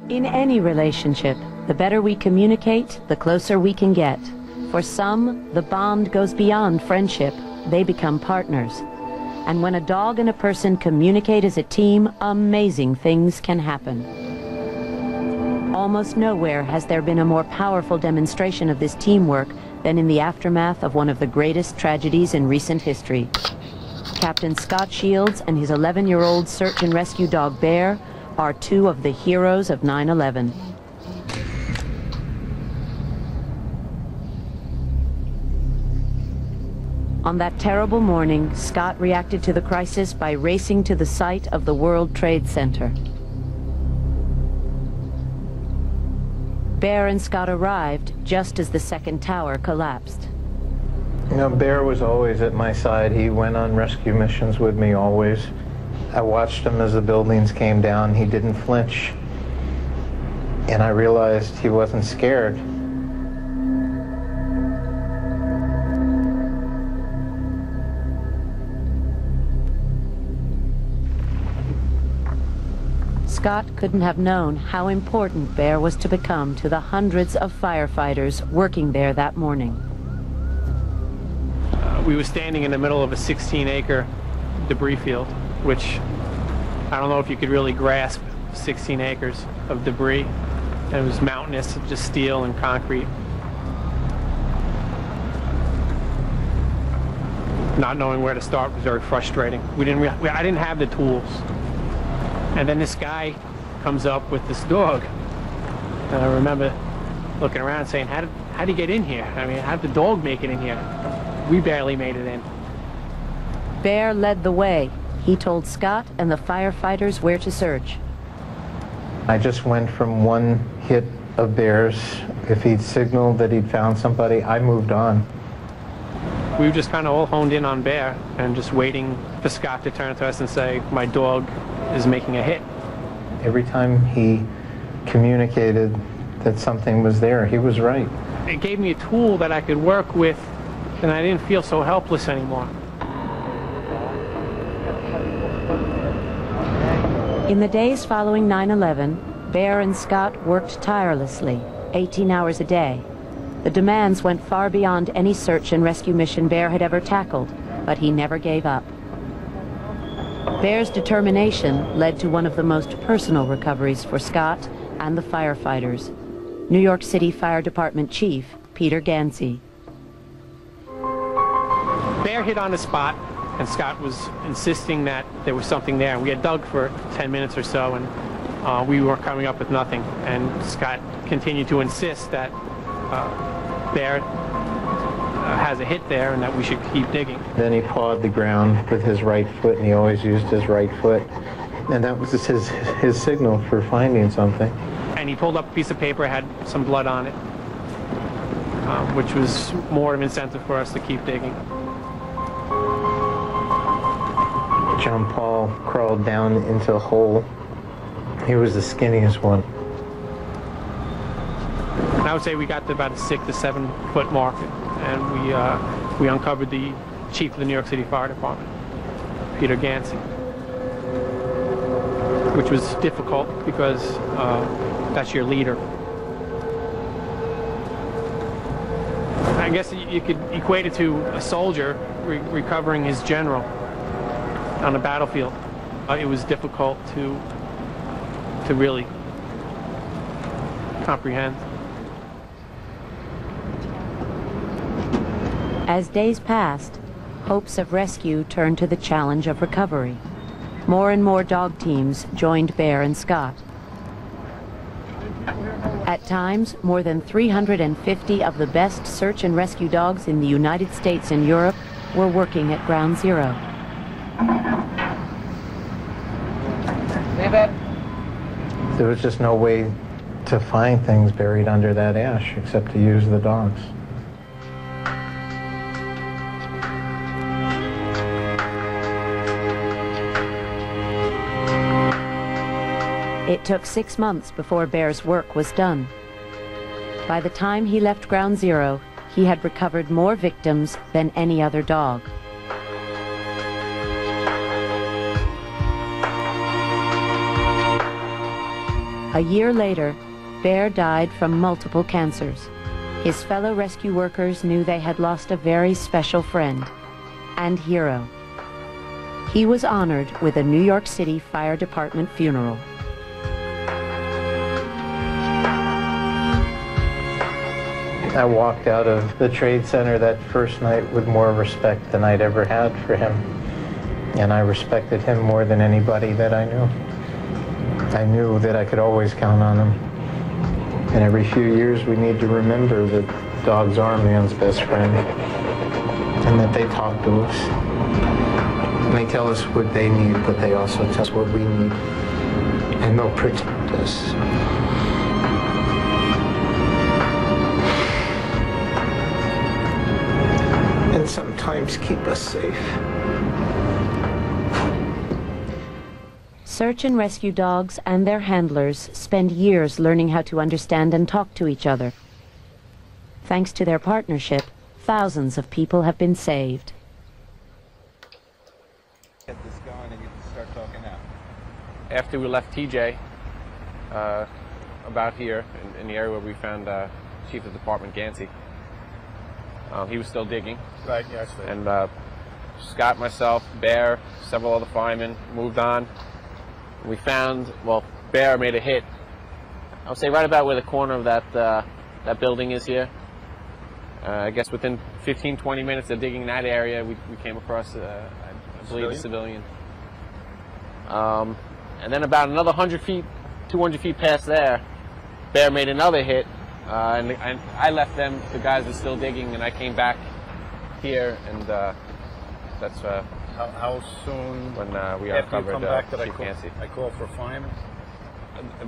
In any relationship, the better we communicate, the closer we can get. For some, the bond goes beyond friendship. They become partners. And when a dog and a person communicate as a team, amazing things can happen. Almost nowhere has there been a more powerful demonstration of this teamwork than in the aftermath of one of the greatest tragedies in recent history. Captain Scott Shields and his 11-year-old search and rescue dog Bear are two of the heroes of 9/11. On that terrible morning, Scott reacted to the crisis by racing to the site of the World Trade Center. Bear and Scott arrived just as the second tower collapsed. You know, Bear was always at my side. He went on rescue missions with me always. I watched him as the buildings came down. He didn't flinch. And I realized he wasn't scared. Scott couldn't have known how important Bear was to become to the hundreds of firefighters working there that morning. We were standing in the middle of a 16-acre debris field, which I don't know if you could really grasp 16 acres of debris. And it was mountainous, just steel and concrete. Not knowing where to start was very frustrating. I didn't have the tools. And then this guy comes up with this dog. And I remember looking around saying, how did he get in here? I mean, how did the dog make it in here? We barely made it in. Bear led the way. He told Scott and the firefighters where to search. I just went from one hit of Bear's. If he'd signaled that he'd found somebody, I moved on. We were just kind of all honed in on Bear and just waiting for Scott to turn to us and say, my dog is making a hit. Every time he communicated that something was there, he was right. It gave me a tool that I could work with, and I didn't feel so helpless anymore. In the days following 9/11, Bear and Scott worked tirelessly, 18 hours a day. The demands went far beyond any search and rescue mission Bear had ever tackled, but he never gave up. Bear's determination led to one of the most personal recoveries for Scott and the firefighters. New York City Fire Department Chief Peter Ganci. Bear hit on the spot, and Scott was insisting that there was something there. We had dug for 10 minutes or so, and we were coming up with nothing. And Scott continued to insist that Bear has a hit there and that we should keep digging. Then he pawed the ground with his right foot, and he always used his right foot. And that was his signal for finding something. And he pulled up a piece of paper, had some blood on it, which was more of an incentive for us to keep digging. John Paul crawled down into a hole. He was the skinniest one. And I would say we got to about a 6 to 7 foot mark, and we uncovered the chief of the New York City Fire Department, Peter Ganci, which was difficult because that's your leader. I guess you could equate it to a soldier recovering his general on a battlefield. It was difficult to really comprehend. As days passed, hopes of rescue turned to the challenge of recovery. More and more dog teams joined Bear and Scott. At times, more than 350 of the best search and rescue dogs in the United States and Europe were working at Ground Zero. There was just no way to find things buried under that ash except to use the dogs. It took 6 months before Bear's work was done. By the time he left Ground Zero, he had recovered more victims than any other dog. A year later, Bear died from multiple cancers. His fellow rescue workers knew they had lost a very special friend and hero. He was honored with a New York City Fire Department funeral. I walked out of the Trade Center that first night with more respect than I'd ever had for him. And I respected him more than anybody that I knew. I knew that I could always count on him. And every few years we need to remember that dogs are man's best friend. And that they talk to us. And they tell us what they need, but they also tell us what we need. And they'll protect us. And sometimes keep us safe. Search and rescue dogs and their handlers spend years learning how to understand and talk to each other. Thanks to their partnership, thousands of people have been saved. Get this going and you can start talking now. After we left TJ, about here, in the area where we found Chief of Department Ganci, he was still digging. Right, yes. And Scott, myself, Bear, several other firemen moved on. We found, well, Bear made a hit. I would say right about where the corner of that building is here. I guess within 15-20 minutes of digging that area, we came across, I believe, a civilian. And then about another 100 feet, 200 feet past there, Bear made another hit. And I left them, the guys were still digging, and I came back here, and that's how soon when we after you uncovered come back did Chief Ganci. I call for a fireman?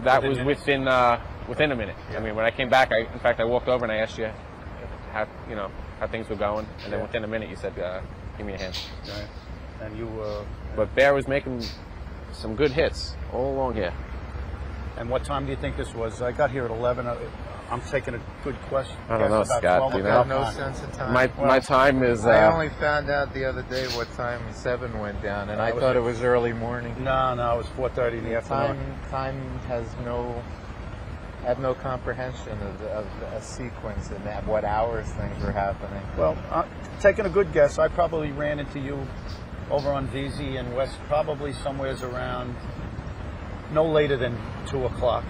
That was within a minute. Yeah. I mean, when I came back, in fact, I walked over and I asked you how things were going, and then within a minute you said, "Give me a hand." Right. And you. But Bear was making some good hits all along here. And what time do you think this was? I got here at 11. I'm taking a good question. I don't know, Scott. Do you know? No sense of time. My time is. I only found out the other day what time 7 went down, and I thought it was early morning. No, it was 4:30 in the afternoon. Time has had no comprehension of a sequence and at what hours things were happening. Well, taking a good guess, I probably ran into you over on VZ and West, probably somewheres around no later than 2 o'clock.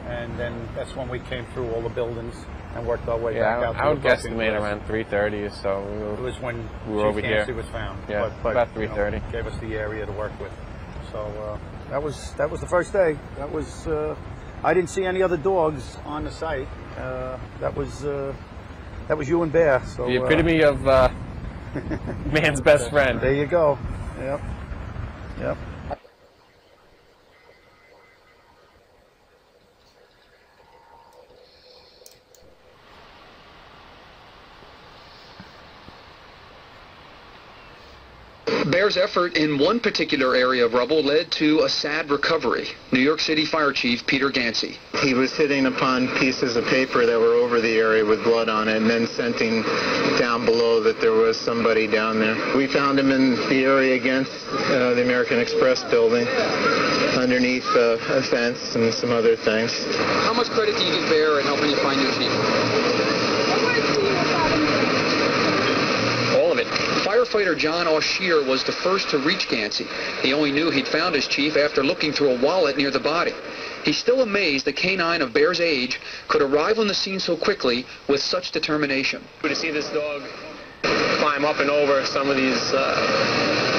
And then that's when we came through all the buildings and worked our way back out. I would guesstimate around 3:30 or so. It was when we were over here. Chief Ganci was found. Yeah, but about 3:30. Gave us the area to work with. So that was the first day. That was I didn't see any other dogs on the site. That was you and Bear. So the epitome of man's best friend. There you go. Yep. Bear's effort in one particular area of rubble led to a sad recovery. New York City Fire Chief Peter Ganci. He was hitting upon pieces of paper that were over the area with blood on it and then scenting down below that there was somebody down there. We found him in the area against the American Express building underneath a fence and some other things. How much credit do you give Bear in helping you find your chief? All of it. Firefighter John Augier was the first to reach Ganci. He only knew he'd found his chief after looking through a wallet near the body. He's still amazed the canine of Bear's age could arrive on the scene so quickly with such determination. To see this dog climb up and over some of these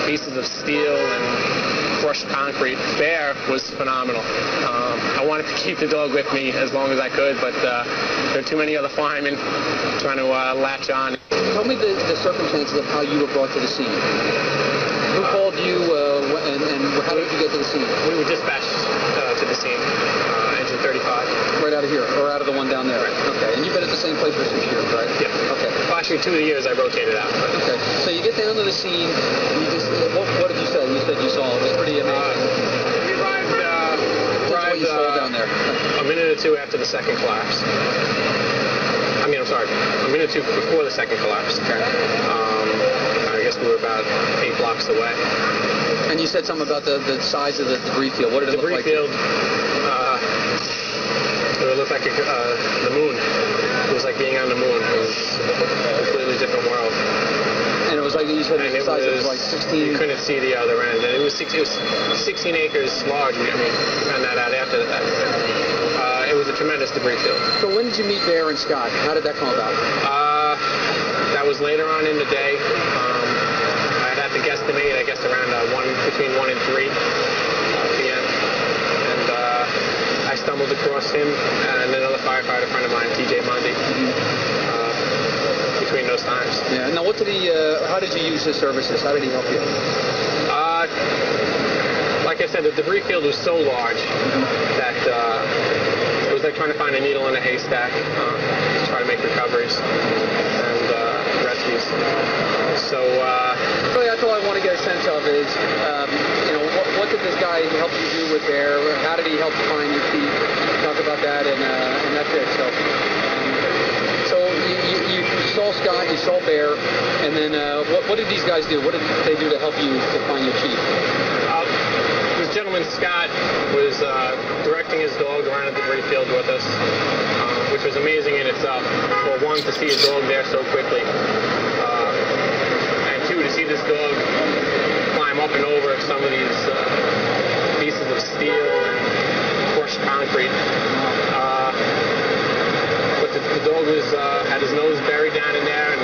pieces of steel and crushed concrete, Bear was phenomenal. I wanted to keep the dog with me as long as I could, but there are too many other firemen trying to latch on. Tell me the circumstances of how you were brought to the scene. Who called you and how did you get to the scene? We were dispatched to the scene, engine 35. Right out of here, or out of the one down there? Right. Okay, and you've been at the same place for 6 years, right? Yeah. Okay. Well, actually, 2 of the years I rotated out. Okay, so you get down to the scene, you just, what did you say? You said you saw it. It was pretty amazing. We arrived what you saw down there. a minute or two after the second collapse. A minute or two before the second collapse. Okay. I guess we were about 8 blocks away. And you said something about the size of the debris field. What did it look like? Debris field, it looked like the moon. It was like being on the moon. It was a completely different world. And it was like you said, the size of like 16. You couldn't see the other end. And it was 16 acres large. I mean, we found that out after that. It was a tremendous debris field. So when did you meet Bear and Scott? How did that come about? That was later on in the day. I'd have to guesstimate, I guess, around between 1 and 3 p.m. And I stumbled across him and another firefighter friend of mine, TJ Mundy, between those times. Yeah. Now, how did you use his services? How did he help you? Like I said, the debris field was so large that it was like trying to find a needle in a haystack to try to make recoveries and rescues. So really, that's all I want to get a sense of is, what did this guy help you do with Bear? How did he help you find your feet? Talk about that, and that's it. So you saw Scott, you saw Bear, and then what did these guys do? What did they do to help you to find your chief? This gentleman, Scott, was directing his dog around the debris field with us, which was amazing in itself. For one, to see a dog there so quickly, and two, to see this dog climb up and over some of these pieces of steel and crushed concrete. But the dog had his nose buried down in there and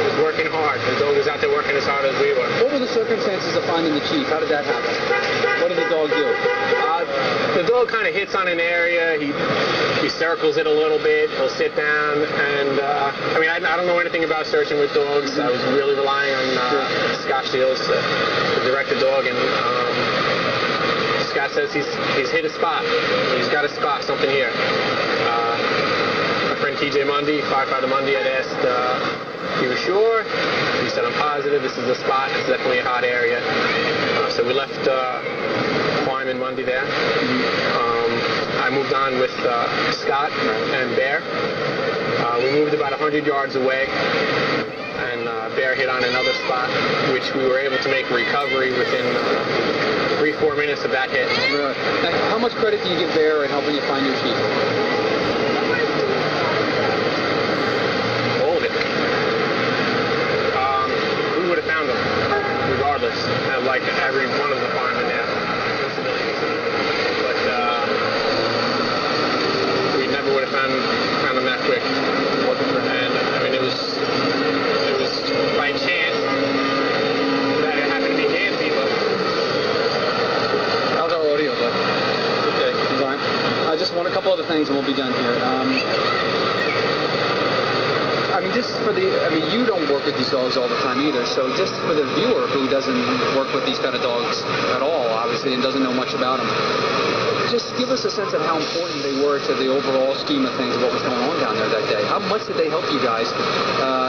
was working hard. The dog was out there working as hard as we were. What were the circumstances of finding the chief? How did that happen? What did the dog do? The dog kind of hits on an area. He circles it a little bit. He'll sit down, and I don't know anything about searching with dogs. I was really relying on Scott Shields to direct the dog, and Scott says he's hit a spot. He's got a spot, something here. My friend TJ Mundy, firefighter Mundy, had asked if he was sure. He said, I'm positive this is the spot. It's definitely a hot area. So we left Fireman Mundy there. I moved on with Scott and Bear. We moved about 100 yards away, and Bear hit on another spot, which we were able to make a recovery within 3-4 minutes of that hit. Really? Now, how much credit do you give Bear in helping you find your chief? All of it. We would have found him, regardless, like every one of the firemen there. But we never would have found him that quick. And it was by chance that it happened to be Nancy, but how's our audio, bud? Okay, fine. I just want a couple other things and we'll be done here. You don't work with these dogs all the time either, so just for the viewer who doesn't work with these kind of dogs at all, obviously, and doesn't know much about them, just give us a sense of how important they were to the overall scheme of things, what was going on down there that day. How much did they help you guys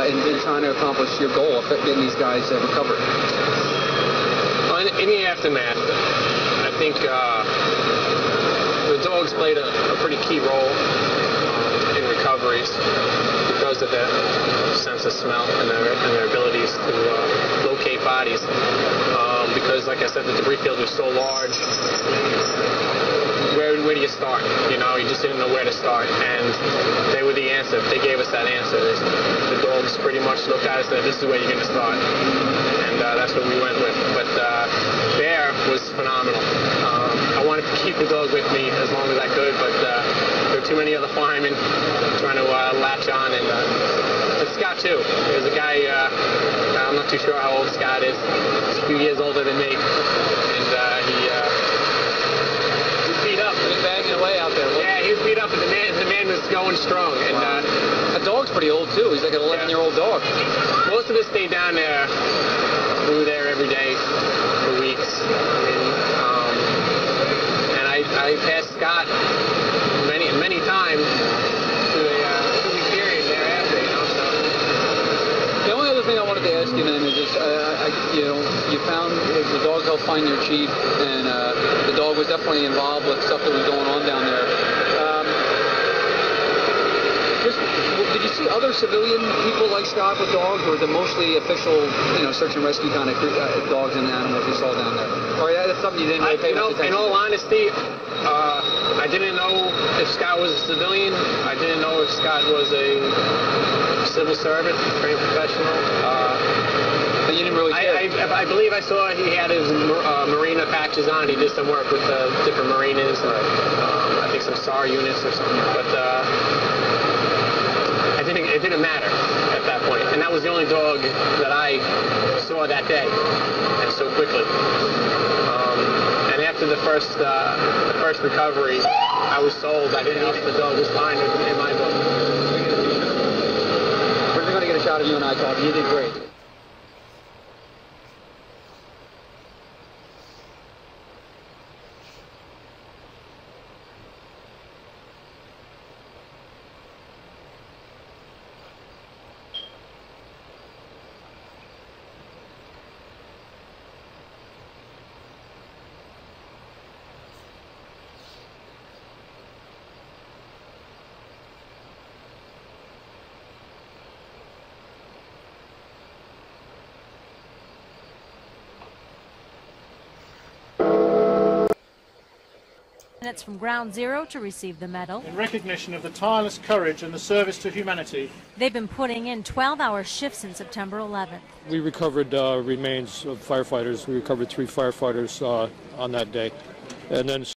in trying to accomplish your goal of getting these guys recovered? In the aftermath, I think the dogs played a pretty key role in recoveries because of their sense of smell and their abilities to locate bodies. Because, like I said, the debris field was so large. Where do you start? You just didn't know where to start, and they were the answer. They gave us that answer. The dogs pretty much looked at us and said, this is where you're going to start, and that's what we went with. But Bear was phenomenal. I wanted to keep the dog with me as long as I could, but there were too many other firemen trying to latch on, and Scott too. There's a guy, I'm not too sure how old Scott is. He's a few years older than me, and he beat up. He's banging away out there. Yeah, he was beat up, and the man was going strong. And the dog's pretty old too. He's like an 11-year-old dog. Most of us stayed down there. We were there every day for weeks. And I passed Scott many times through a 2-week period thereafter. So. The only other thing I wanted to ask you then is just, you found the dog helped find your chief, and the dog was definitely involved with stuff that was going on down there. Chris, did you see other civilian people like Scott with dogs, or the mostly official, search and rescue kind of dogs and animals you saw down there? Or that's something you didn't really pay much attention to? In all honesty, I didn't know if Scott was a civilian. I didn't know if Scott was a civil servant, trained professional. But you didn't really care? I believe I saw he had his marina patches on. He did some work with different marinas, I think some SAR units or something. But it didn't matter at that point. And that was the only dog that I saw that day, and so quickly. And after the first recovery, I was sold. I didn't think the dog was fine in my book. We're going to get a shot of you and I talking. You did great. Minutes from ground zero to receive the medal. In recognition of the tireless courage and the service to humanity. They've been putting in 12-hour shifts since September 11th. We recovered remains of firefighters. We recovered 3 firefighters on that day. And then